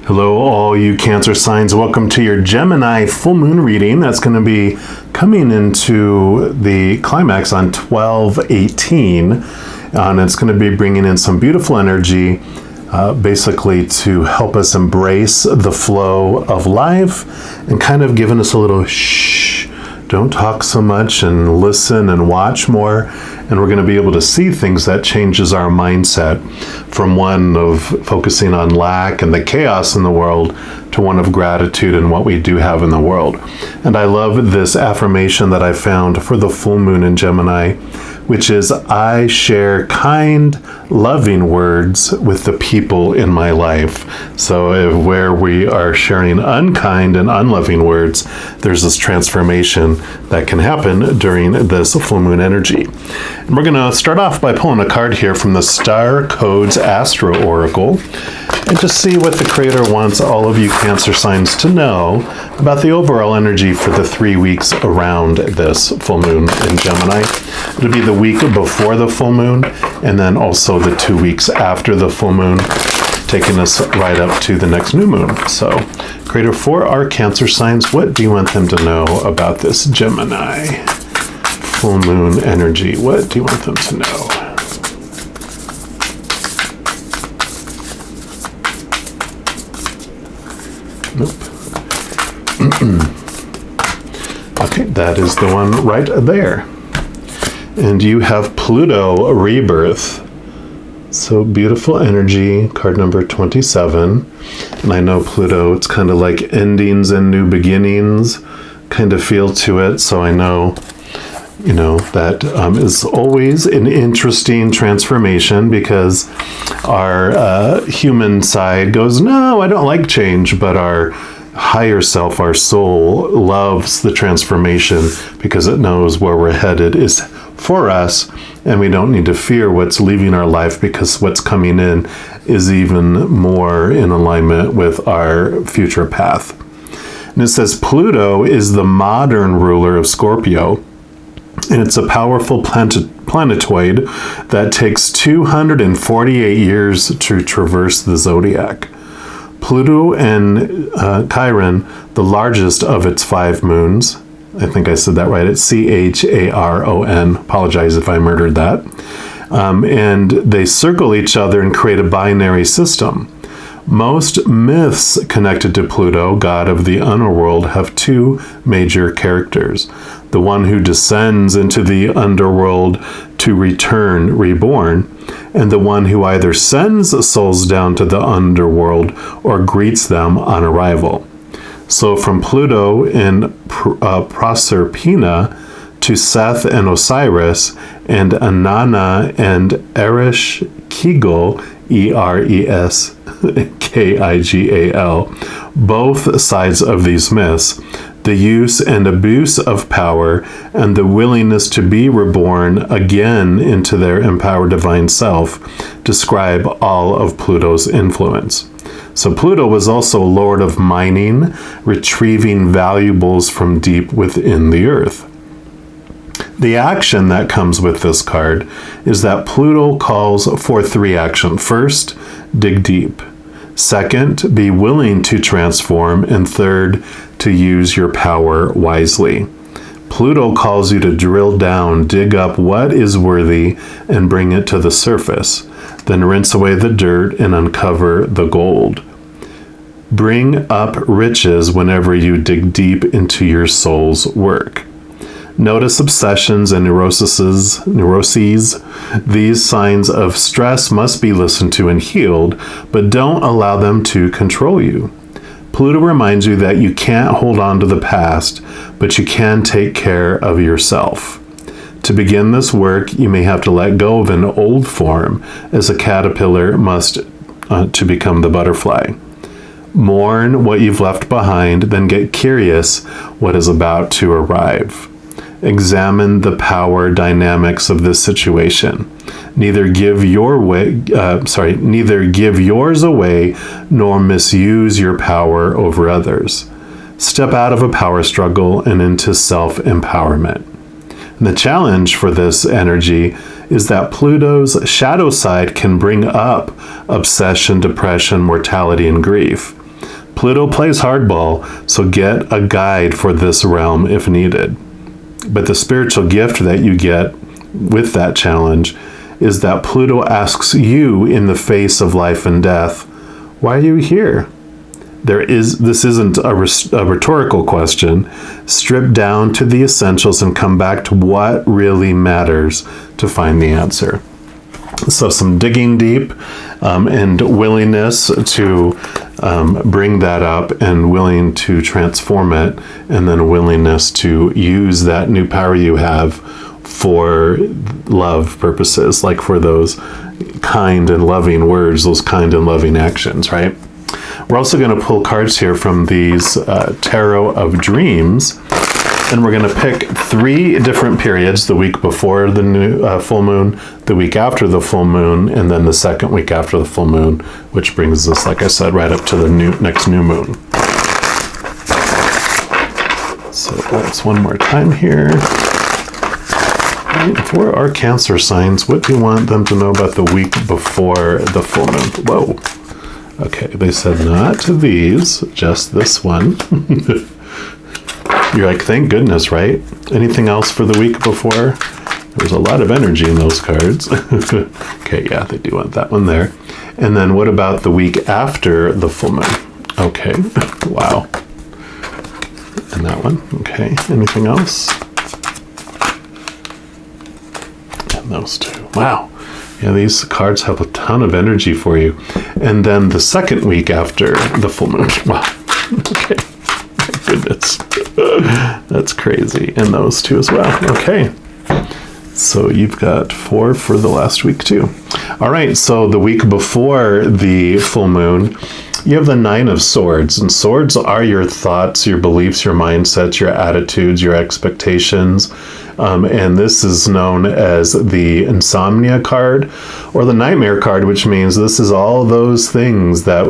Hello, all you Cancer signs. Welcome to your Gemini full moon reading. That's going to be coming into the climax on 12/18. And it's going to be bringing in some beautiful energy, basically to help us embrace the flow of life and kind of giving us a little shh, don't talk so much and listen and watch more. And we're going to be able to see things that changes our mindset from one of focusing on lack and the chaos in the world to one of gratitude and what we do have in the world. And I love this affirmation that I found for the full moon in Gemini, which is, I share kind, loving words with the people in my life. So where we are sharing unkind and unloving words, there's this transformation that can happen during this full moon energy. And we're going to start off by pulling a card here from the Star Codes Astro Oracle and just see what the Creator wants all of you Cancer signs to know about the overall energy for the 3 weeks around this full moon in Gemini. It'll be the week before the full moon and then also the 2 weeks after the full moon, taking us right up to the next new moon. So, Creator, for our Cancer signs, what do you want them to know about this Gemini full moon energy? What do you want them to know? Nope. Okay, that is the one right there. And you have Pluto Rebirth. So beautiful energy, card number 27. And I know Pluto, it's kind of like endings and new beginnings kind of feel to it. So I know, that is always an interesting transformation because our human side goes, no, I don't like change, but our higher self, our soul, loves the transformation because it knows where we're headed is for us, and we don't need to fear what's leaving our life because what's coming in is even more in alignment with our future path. And it says Pluto is the modern ruler of Scorpio, and it's a powerful planetoid that takes 248 years to traverse the zodiac. Pluto and Chiron, the largest of its 5 moons, I think I said that right, it's Charon, apologize if I murdered that, and they circle each other and create a binary system. Most myths connected to Pluto, god of the underworld, have 2 major characters. The one who descends into the underworld to return reborn, and the one who either sends souls down to the underworld or greets them on arrival. So from Pluto in Proserpina to Seth and Osiris, and Inanna and Ereshkigal, Ereskigal, both sides of these myths, the use and abuse of power, and the willingness to be reborn again into their empowered divine self, describe all of Pluto's influence. So Pluto was also lord of mining, retrieving valuables from deep within the earth. The action that comes with this card is that Pluto calls for 3 actions. First, dig deep. Second, be willing to transform. And third, to use your power wisely. Pluto calls you to drill down, dig up what is worthy, and bring it to the surface. Then rinse away the dirt and uncover the gold. Bring up riches whenever you dig deep into your soul's work. Notice obsessions and neuroses. These signs of stress must be listened to and healed, but don't allow them to control you. Pluto reminds you that you can't hold on to the past, but you can take care of yourself. To begin this work, you may have to let go of an old form, as a caterpillar must to become the butterfly. Mourn what you've left behind, then get curious what is about to arrive. Examine the power dynamics of this situation. Neither give yours away, nor misuse your power over others. Step out of a power struggle and into self-empowerment. And the challenge for this energy is that Pluto's shadow side can bring up obsession, depression, mortality, and grief. Pluto plays hardball, so get a guide for this realm if needed. But the spiritual gift that you get with that challenge is that Pluto asks you in the face of life and death, why are you here? This isn't a rhetorical question. Strip down to the essentials and come back to what really matters to find the answer. So some digging deep and willingness to bring that up and willing to transform it, and then willingness to use that new power you have for love purposes, like for those kind and loving words, those kind and loving actions, right? We're also going to pull cards here from these Tarot of Dreams, and we're going to pick 3 different periods: the week before the new full moon, the week after the full moon, and then the second week after the full moon, which brings us, like I said, right up to the next new moon. So that's one more time here. Right, for our Cancer signs, what do you want them to know about the week before the full moon? Whoa. Okay, they said not to these, just this one. You're like, thank goodness, right? Anything else for the week before? There's a lot of energy in those cards. Okay, yeah, they do want that one there. And then what about the week after the full moon? Okay, wow. And that one, okay. Anything else? And those 2, wow. Yeah, these cards have a ton of energy for you. And then the second week after the full moon. Wow. Okay. My goodness. That's crazy. And those 2 as well. Okay. So you've got 4 for the last week too. All right. So the week before the full moon, you have the 9 of Swords. And swords are your thoughts, your beliefs, your mindsets, your attitudes, your expectations. And this is known as the Insomnia card or the Nightmare card, which means this is all those things that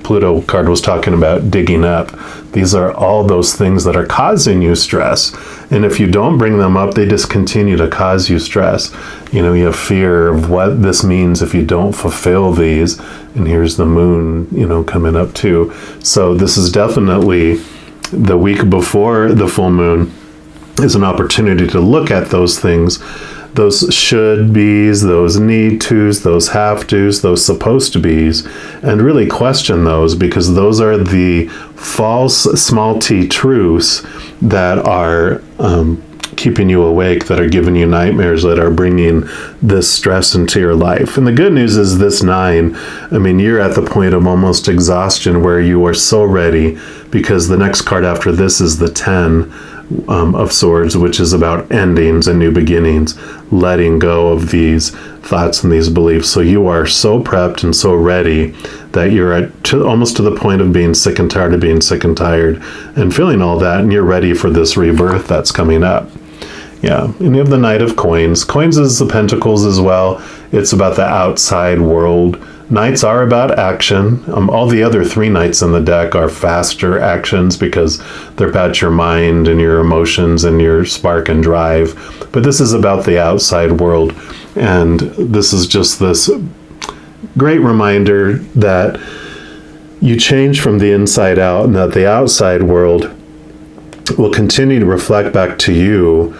Pluto card was talking about digging up. These are all those things that are causing you stress. And if you don't bring them up, they just continue to cause you stress. You know, you have fear of what this means if you don't fulfill these. And here's the moon, you know, coming up too. So this is definitely the week before the full moon is an opportunity to look at those things, those should be's, those need to's, those have to's, those supposed to be's, and really question those, because those are the false small t truths that are keeping you awake, that are giving you nightmares, that are bringing this stress into your life. And the good news is this 9, I mean, you're at the point of almost exhaustion where you are so ready, because the next card after this is the 10 of Swords, which is about endings and new beginnings, letting go of these thoughts and these beliefs. So you are so prepped and so ready that you're almost to the point of being sick and tired of being sick and tired and feeling all that, and you're ready for this rebirth that's coming up. Yeah, and you have the Knight of Coins. Coins is the Pentacles as well. It's about the outside world. Knights are about action. All the other 3 knights in the deck are faster actions because they're about your mind and your emotions and your spark and drive. But this is about the outside world. And this is just this great reminder that you change from the inside out, and that the outside world will continue to reflect back to you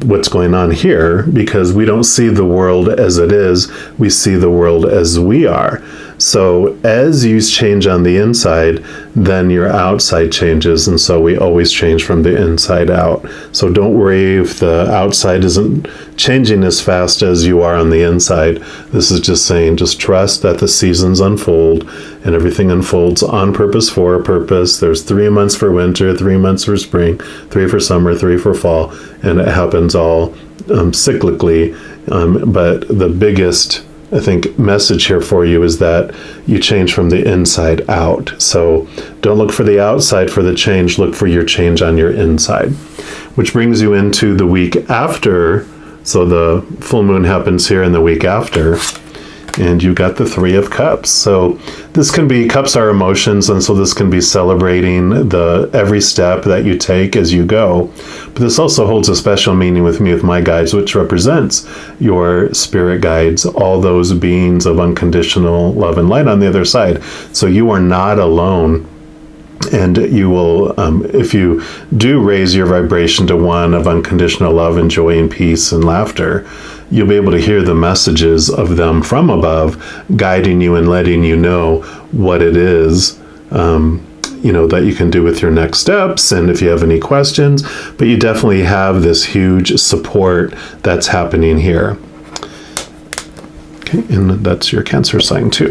what's going on here, because we don't see the world as it is, we see the world as we are. So as you change on the inside, then your outside changes, and so we always change from the inside out. So don't worry if the outside isn't changing as fast as you are on the inside. This is just saying, just trust that the seasons unfold, and everything unfolds on purpose for a purpose. There's 3 months for winter, 3 months for spring, 3 for summer, 3 for fall, and it happens all cyclically. But the biggest, I think, message here for you is that you change from the inside out. So don't look for the outside for the change, look for your change on your inside. Which brings you into the week after. So the full moon happens here in the week after. And you got the Three of Cups. So this can be, cups are emotions, and so this can be celebrating every step that you take as you go. But this also holds a special meaning with me, with my guides, which represents your spirit guides, all those beings of unconditional love and light on the other side. So you are not alone. And you will, if you do raise your vibration to one of unconditional love and joy and peace and laughter, you'll be able to hear the messages of them from above, guiding you and letting you know what it is, that you can do with your next steps, and if you have any questions. But you definitely have this huge support that's happening here. Okay, and that's your Cancer sign too.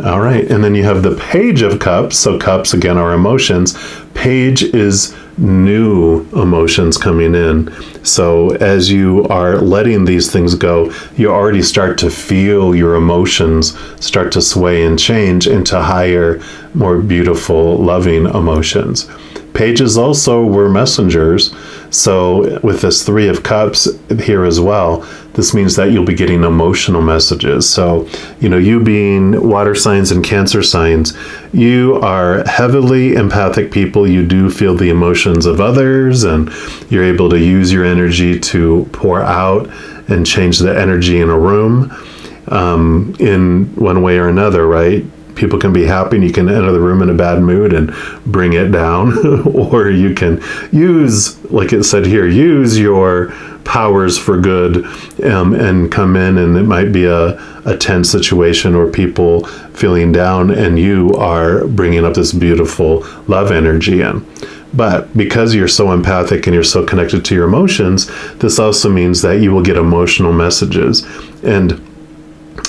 All right, and then you have the Page of Cups. So cups, again, are emotions. Page is new emotions coming in. So as you are letting these things go, you already start to feel your emotions start to sway and change into higher, more beautiful, loving emotions. Pages also were messengers. So with this Three of Cups here as well, this means that you'll be getting emotional messages. So, you being water signs and Cancer signs, you are heavily empathic people. You do feel the emotions of others, and you're able to use your energy to pour out and change the energy in a room in one way or another, right? People can be happy and you can enter the room in a bad mood and bring it down. Or you can use, like it said here, use your powers for good and come in, and it might be a tense situation or people feeling down, and you are bringing up this beautiful love energy in. But because you're so empathic and you're so connected to your emotions, this also means that you will get emotional messages. And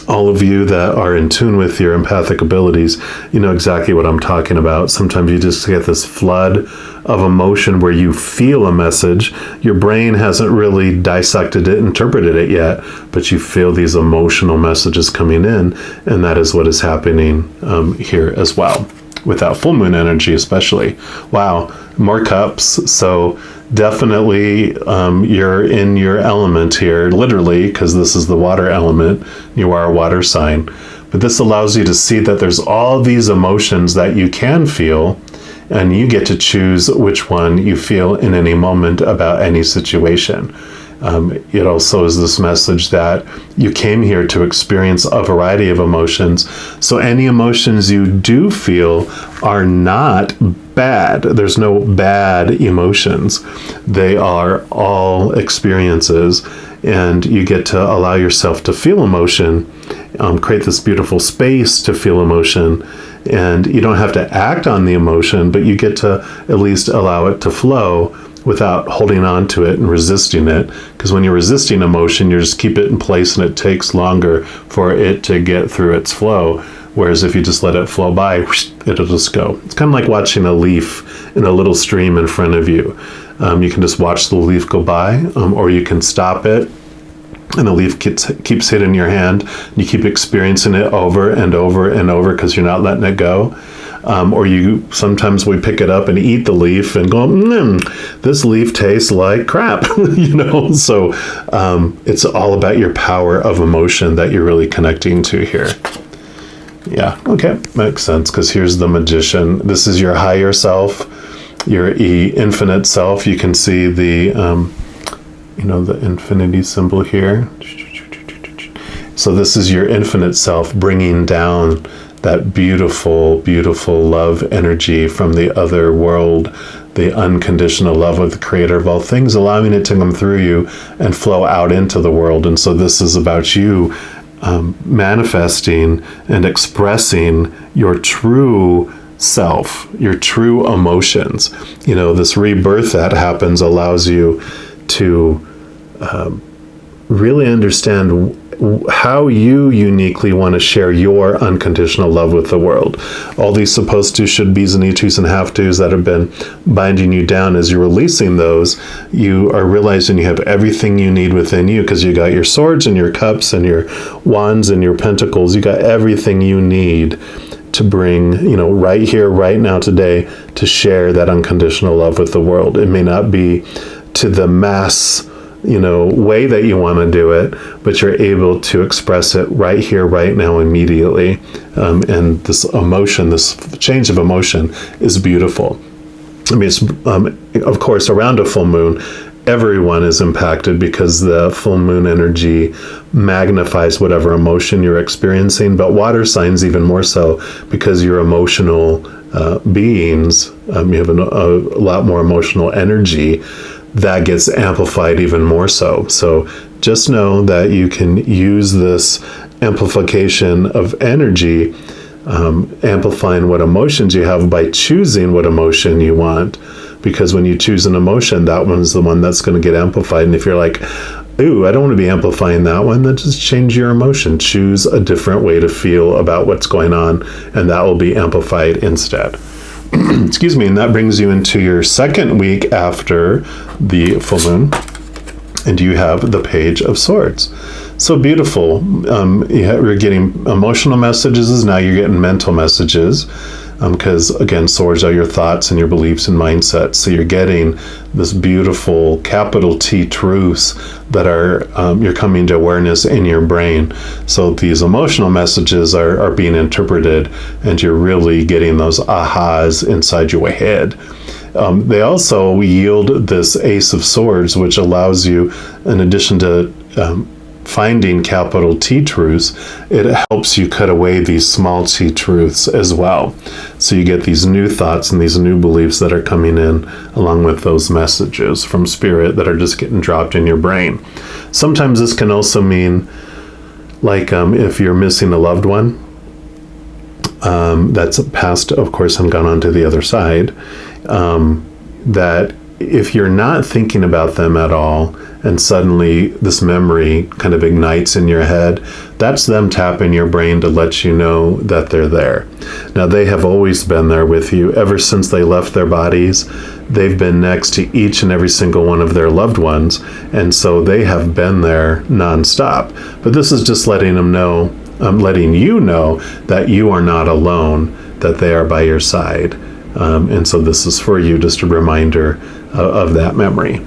all of you that are in tune with your empathic abilities, you know exactly what I'm talking about. Sometimes you just get this flood of emotion where you feel a message. Your brain hasn't really dissected it, interpreted it yet, but you feel these emotional messages coming in, and that is what is happening here as well. With that full moon energy especially. Wow, more cups. So definitely you're in your element here, literally, because this is the water element. You are a water sign. But this allows you to see that there's all these emotions that you can feel, and you get to choose which one you feel in any moment about any situation. It also is this message that you came here to experience a variety of emotions. So any emotions you do feel are not bad. There's no bad emotions. They are all experiences, and you get to allow yourself to feel emotion, create this beautiful space to feel emotion. And you don't have to act on the emotion, but you get to at least allow it to flow without holding on to it and resisting it. Because when you're resisting emotion, you just keep it in place, and it takes longer for it to get through its flow. Whereas if you just let it flow by, it'll just go. It's kind of like watching a leaf in a little stream in front of you. You can just watch the leaf go by, or you can stop it, and the leaf keeps hitting your hand. You keep experiencing it over and over and over because you're not letting it go. Or sometimes we pick it up and eat the leaf and go, this leaf tastes like crap, So it's all about your power of emotion that you're really connecting to here. Yeah, okay, makes sense, because here's the Magician. This is your higher self, your infinite self. You can see the, the infinity symbol here. So this is your infinite self bringing down that beautiful, beautiful love energy from the other world, the unconditional love of the creator of all things, allowing it to come through you and flow out into the world. And so this is about you manifesting and expressing your true self, your true emotions. This rebirth that happens allows you to really understand how you uniquely want to share your unconditional love with the world. All these supposed to, should be's, and need to's, and have to's that have been binding you down, as you're releasing those, you are realizing you have everything you need within you, because you got your swords and your cups and your wands and your pentacles. You got everything you need to bring, right here, right now, today, to share that unconditional love with the world. It may not be to the mass way that you want to do it, but you're able to express it right here, right now, immediately. And this emotion, this change of emotion is beautiful. I mean, it's, of course, around a full moon, everyone is impacted because the full moon energy magnifies whatever emotion you're experiencing, but water signs even more so because you're emotional beings. You have a lot more emotional energy that gets amplified even more so. So just know that you can use this amplification of energy, amplifying what emotions you have by choosing what emotion you want. Because when you choose an emotion, that one's the one that's going to get amplified. And if you're like, ooh, I don't want to be amplifying that one, then just change your emotion. Choose a different way to feel about what's going on, and that will be amplified instead. Excuse me. And that brings you into your second week after the full moon, and you have the Page of Swords. So beautiful. You're getting emotional messages. Now you're getting mental messages. Because again, swords are your thoughts and your beliefs and mindsets. So you're getting this beautiful capital T truths that are you're coming to awareness in your brain. So these emotional messages are being interpreted, and you're really getting those ahas inside your head. They also yield this Ace of Swords, which allows you, in addition to finding capital T truths, it helps you cut away these small t truths as well. So you get these new thoughts and these new beliefs that are coming in along with those messages from spirit that are just getting dropped in your brain. Sometimes this can also mean, like if you're missing a loved one that's passed, of course, and gone on to the other side, that if you're not thinking about them at all, and suddenly this memory kind of ignites in your head, that's them tapping your brain to let you know that they're there. Now, they have always been there with you ever since they left their bodies. They've been next to each and every single one of their loved ones, and so they have been there nonstop. But this is just letting them know, letting you know that you are not alone, that they are by your side. And so this is for you, just a reminder of that memory.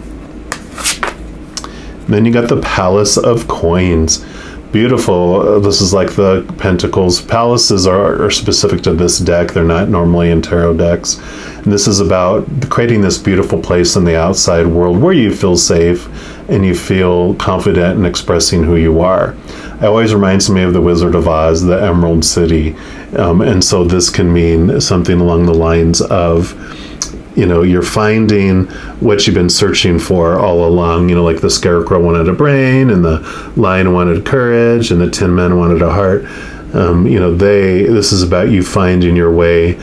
Then you got the Palace of Coins. Beautiful. This is like the Pentacles. Palaces are specific to this deck. They're not normally in tarot decks. And this is about creating this beautiful place in the outside world where you feel safe and you feel confident in expressing who you are. It always reminds me of the Wizard of Oz, the Emerald City. And so this can mean something along the lines of, you're finding what you've been searching for all along. Like the Scarecrow wanted a brain, and the Lion wanted courage, and the Tin Men wanted a heart. This is about you finding your way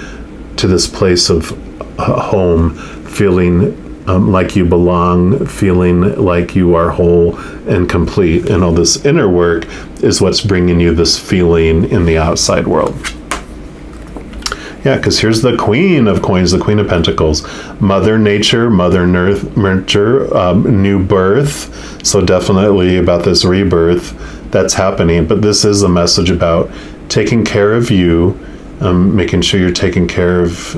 to this place of home, feeling like you belong, feeling like you are whole and complete. And all this inner work is what's bringing you this feeling in the outside world. Yeah, because here's the Queen of Coins, the Queen of Pentacles. Mother Nature, Mother Nurture, new birth. So definitely about this rebirth that's happening. But this is a message about taking care of you, making sure you're taking care of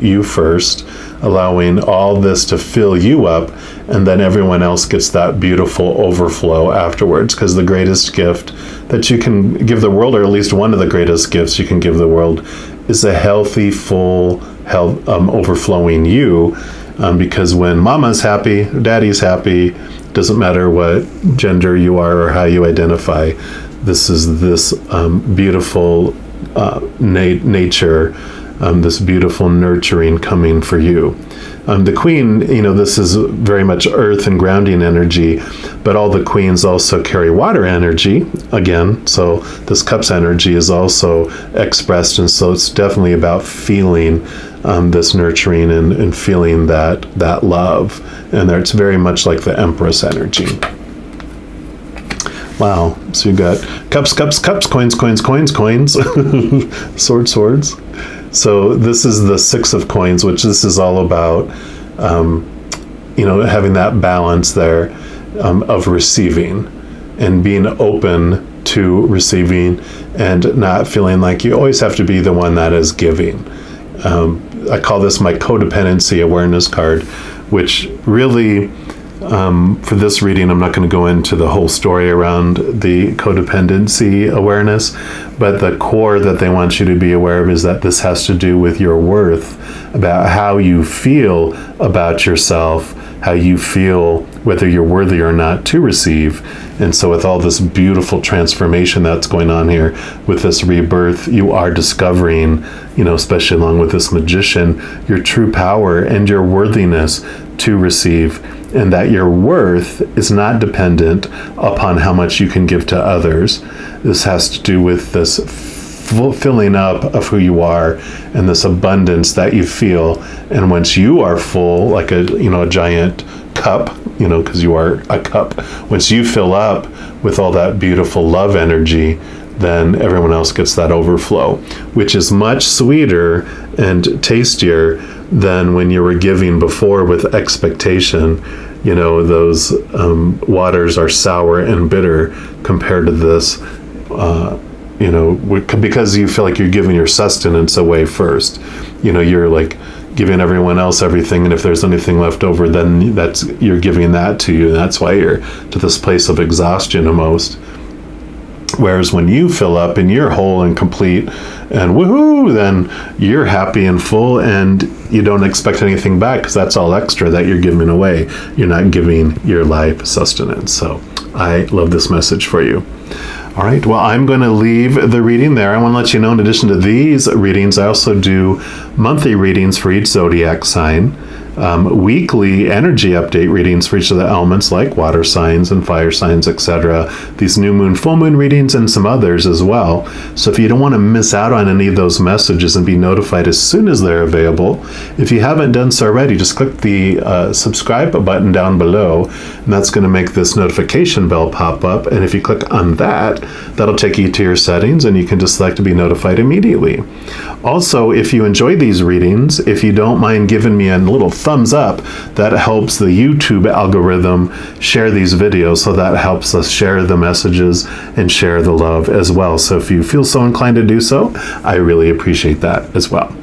you first, allowing all this to fill you up, and then everyone else gets that beautiful overflow afterwards. Because the greatest gift that you can give the world, or at least one of the greatest gifts you can give the world, is a healthy, full, overflowing you. Because when mama's happy, daddy's happy, doesn't matter what gender you are or how you identify, this is this beautiful nature, this beautiful nurturing coming for you. The Queen, this is very much earth and grounding energy, but all the queens also carry water energy again. So this Cups energy is also expressed, and so it's definitely about feeling this nurturing and feeling that love. And it's very much like the Empress energy. Wow. So you got cups, coins, swords. So this is the Six of Coins, which this is all about, having that balance there of receiving and being open to receiving and not feeling like you always have to be the one that is giving. I call this my codependency awareness card, which really For this reading, I'm not going to go into the whole story around the codependency awareness, but the core that they want you to be aware of is that this has to do with your worth, about how you feel about yourself, how you feel whether you're worthy or not to receive. And so with all this beautiful transformation that's going on here with this rebirth, you are discovering, especially along with this magician, your true power and your worthiness to receive, and that your worth is not dependent upon how much you can give to others. This has to do with this filling up of who you are and this abundance that you feel. And once you are full, like a giant cup, because you are a cup, once you fill up with all that beautiful love energy, then everyone else gets that overflow, which is much sweeter and tastier than when you were giving before with expectation. Those waters are sour and bitter compared to this, because you feel like you're giving your sustenance away first. You're like giving everyone else everything, and if there's anything left over, then you're giving that to you, and that's why you're to this place of exhaustion almost. Whereas when you fill up and you're whole and complete and woohoo, then you're happy and full, and you don't expect anything back because that's all extra that you're giving away. You're not giving your life sustenance. So I love this message for you. All right, well, I'm going to leave the reading there. I want to let you know, in addition to these readings, I also do monthly readings for each zodiac sign, weekly energy update readings for each of the elements, like water signs and fire signs, etc. These new moon, full moon readings, and some others as well. So if you don't want to miss out on any of those messages and be notified as soon as they're available, if you haven't done so already, just click the subscribe button down below, and that's going to make this notification bell pop up. And if you click on that, that'll take you to your settings, and you can just select to be notified immediately. Also, if you enjoy these readings, if you don't mind giving me a little thumbs up, that helps the YouTube algorithm share these videos, so that helps us share the messages and share the love as well. So if you feel so inclined to do so, I really appreciate that as well.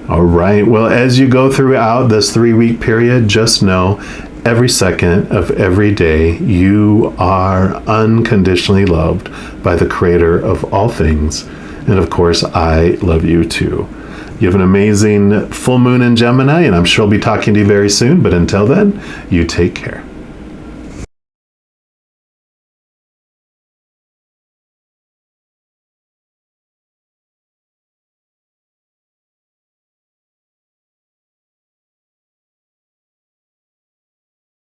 All right, well, as you go throughout this 3-week period, just know every second of every day you are unconditionally loved by the Creator of all things. And of course, I love you too. You have an amazing full moon in Gemini, and I'm sure I'll be talking to you very soon. But until then, you take care.